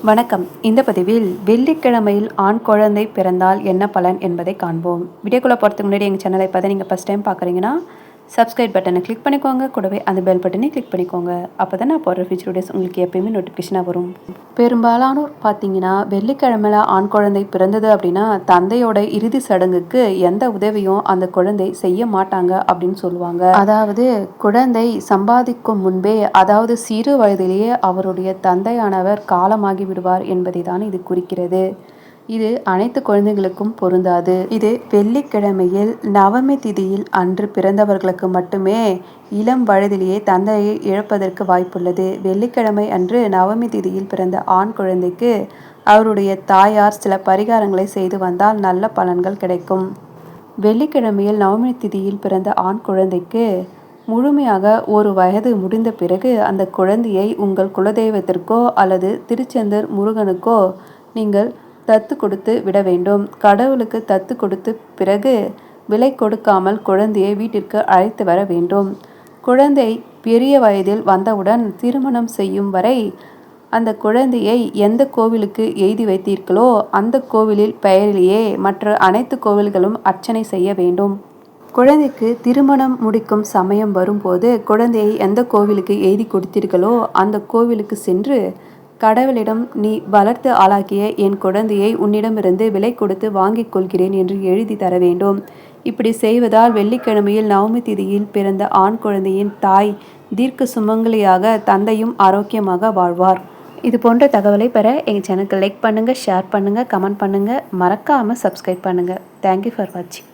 வணக்கம். இந்த பதிவில் வெள்ளிக்கிழமையில் ஆண் குழந்தை பிறந்தால் என்ன பலன் என்பதை காண்போம். வீடியோக்குள்ள போகிறதுக்கு முன்னாடி எங்கள் சேனலை இப்போ நீங்கள் ஃபஸ்ட் டைம் பார்க்குறீங்கன்னா சப்ஸ்கிரைப் பட்டனை கிளிக் பண்ணிக்கோங்க. கூடவே அந்த பெல் பட்டனை கிளிக் பண்ணிக்கோங்க. அப்போ தான் நான் போடுற ஃபியூச்சர் வீடியோஸ் உங்களுக்கு எப்பயுமே நோட்டிஃபிகேஷனாக வரும். பெரும்பாலானோர் பார்த்தீங்கன்னா வெள்ளிக்கிழமையில் ஆண் குழந்தை பிறந்தது அப்படின்னா தந்தையோட இறுதி சடங்குக்கு எந்த உதவியும் அந்த குழந்தை செய்ய மாட்டாங்க அப்படின்னு சொல்லுவாங்க. அதாவது குழந்தை சம்பாதிக்கும் முன்பே, அதாவது சிறு வயதிலேயே அவருடைய தந்தையானவர் காலமாகி விடுவார் என்பதை தான் இது குறிக்கிறது. இது அனைத்து குழந்தைகளுக்கும் பொருந்தாது. இது வெள்ளிக்கிழமையில் நவமி திதியில் அன்று பிறந்தவர்களுக்கு மட்டுமே இளம் வயதிலேயே தந்தையை இழப்பதற்கு வாய்ப்புள்ளது. வெள்ளிக்கிழமை அன்று நவமி திதியில் பிறந்த ஆண் குழந்தைக்கு அவருடைய தாயார் சில பரிகாரங்களை செய்து வந்தால் நல்ல பலன்கள் கிடைக்கும். வெள்ளிக்கிழமையில் நவமி திதியில் பிறந்த ஆண் குழந்தைக்கு முழுமையாக 1 வயது முடிந்த பிறகு அந்த குழந்தையை உங்கள் குலதெய்வத்திற்கோ அல்லது திருச்செந்தூர் முருகனுக்கோ நீங்கள் தத்து கொடுத்து விட வேண்டும். கடவுளுக்கு தத்து கொடுத்து பிறகு விலை கொடுக்காமல் குழந்தையை வீட்டிற்கு அழைத்து வர வேண்டும். குழந்தை பெரிய வயதில் வந்தவுடன் திருமணம் செய்யும் வரை அந்த குழந்தையை எந்த கோவிலுக்கு எய்தி வைத்தீர்களோ அந்த கோவிலில் பெயரிலேயே மற்ற அனைத்து கோவில்களும் அர்ச்சனை செய்ய வேண்டும். குழந்தைக்கு திருமணம் முடிக்கும் சமயம் வரும்போது குழந்தையை எந்த கோவிலுக்கு எய்தி கொடுத்தீர்களோ அந்த கோவிலுக்கு சென்று கடவுளிடம், நீ வளர்த்து ஆளாக்கிய என் குழந்தையை உன்னிடமிருந்து விலை கொடுத்து வாங்கிக் கொள்கிறேன் என்று எழுதி தர வேண்டும். இப்படி செய்வதால் வெள்ளிக்கிழமையில் நவமி திதியில் பிறந்த ஆண் குழந்தையின் தாய் தீர்க்க சுமங்கலியாக, தந்தையும் ஆரோக்கியமாக வாழ்வார். இது போன்ற தகவலை பெற எங்கள் சேனலுக்கு லைக் பண்ணுங்கள், ஷேர் பண்ணுங்கள், கமெண்ட் பண்ணுங்கள், மறக்காமல் சப்ஸ்கிரைப் பண்ணுங்கள். தேங்க்யூ ஃபார் வாட்சிங்.